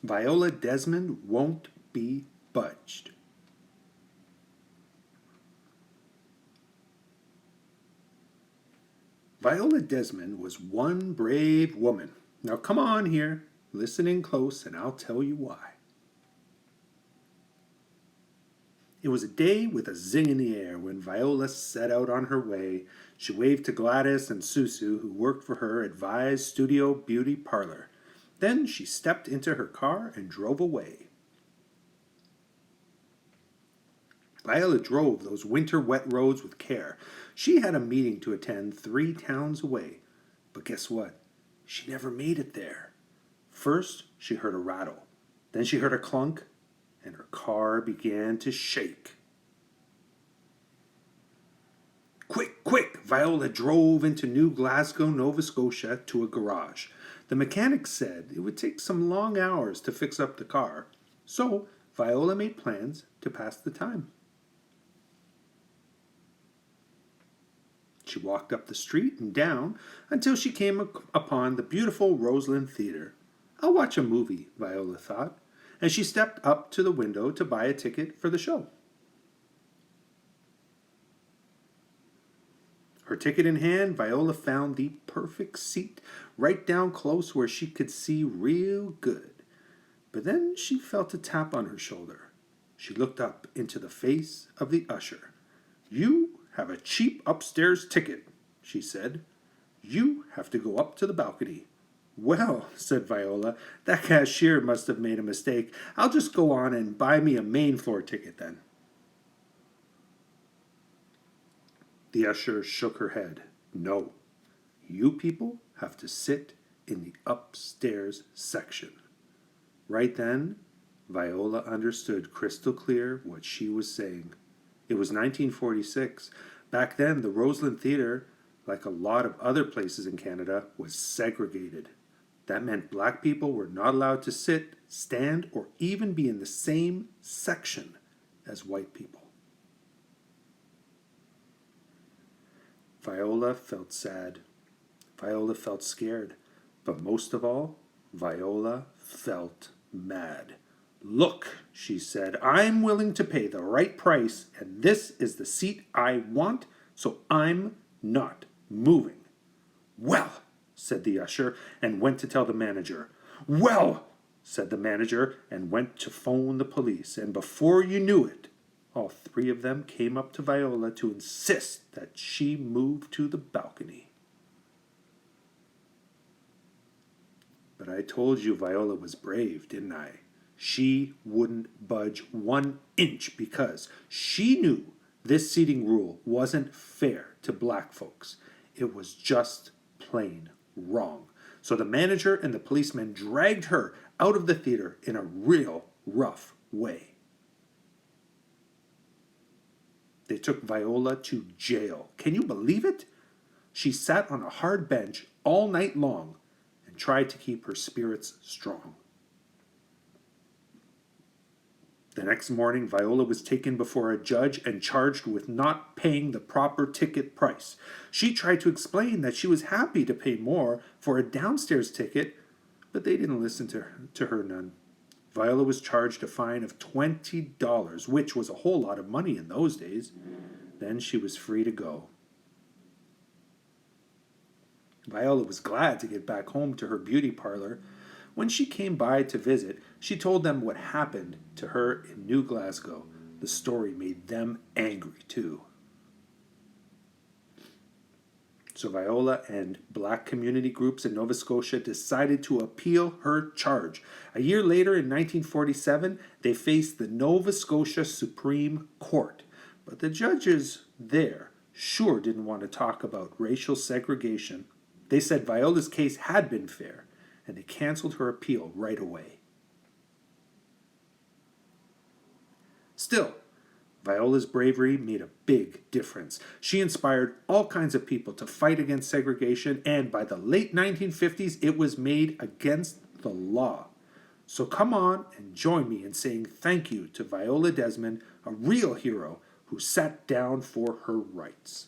Viola Desmond won't be budged. Viola Desmond was one brave woman. Now come on here, listen in close, and I'll tell you why. It was a day with a zing in the air when Viola set out on her way. She waved to Gladys and Susu, who worked for her at Vi's Studio Beauty Parlor. Then she stepped into her car and drove away. Viola drove those winter wet roads with care. She had a meeting to attend 3 towns away. But guess what? She never made it there. First, she heard a rattle. Then she heard a clunk, and her car began to shake. Quick, quick! Viola drove into New Glasgow, Nova Scotia, to a garage. The mechanic said it would take some long hours to fix up the car, so Viola made plans to pass the time. She walked up the street and down until she came upon the beautiful Roseland Theatre. I'll watch a movie, Viola thought, and she stepped up to the window to buy a ticket for the show. Her ticket in hand, Viola found the perfect seat, right down close where she could see real good. But then she felt a tap on her shoulder. She looked up into the face of the usher. "You have a cheap upstairs ticket," she said. "You have to go up to the balcony." "Well," said Viola, "that cashier must have made a mistake. I'll just go on and buy me a main floor ticket then." The usher shook her head. "No, you people have to sit in the upstairs section." Right then, Viola understood crystal clear what she was saying. It was 1946. Back then, the Roseland Theatre, like a lot of other places in Canada, was segregated. That meant black people were not allowed to sit, stand, or even be in the same section as white people. Viola felt sad. Viola felt scared. But most of all, Viola felt mad. "Look," she said, "I'm willing to pay the right price, and this is the seat I want, so I'm not moving." "Well," said the usher, and went to tell the manager. "Well," said the manager, and went to phone the police. And before you knew it, all 3 of them came up to Viola to insist that she move to the balcony. But I told you Viola was brave, didn't I? She wouldn't budge 1 inch because she knew this seating rule wasn't fair to black folks. It was just plain wrong. So the manager and the policeman dragged her out of the theater in a real rough way. They took Viola to jail. Can you believe it? She sat on a hard bench all night long and tried to keep her spirits strong. The next morning, Viola was taken before a judge and charged with not paying the proper ticket price. She tried to explain that she was happy to pay more for a downstairs ticket, but they didn't listen to her none. Viola was charged a fine of $20, which was a whole lot of money in those days. Then she was free to go. Viola was glad to get back home to her beauty parlor. When she came by to visit, she told them what happened to her in New Glasgow. The story made them angry too. So Viola and black community groups in Nova Scotia decided to appeal her charge. A year later, in 1947, they faced the Nova Scotia Supreme Court. But the judges there sure didn't want to talk about racial segregation. They said Viola's case had been fair, and they canceled her appeal right away. Still, Viola's bravery made a big difference. She inspired all kinds of people to fight against segregation, and by the late 1950s, it was made against the law. So come on and join me in saying thank you to Viola Desmond, a real hero who sat down for her rights.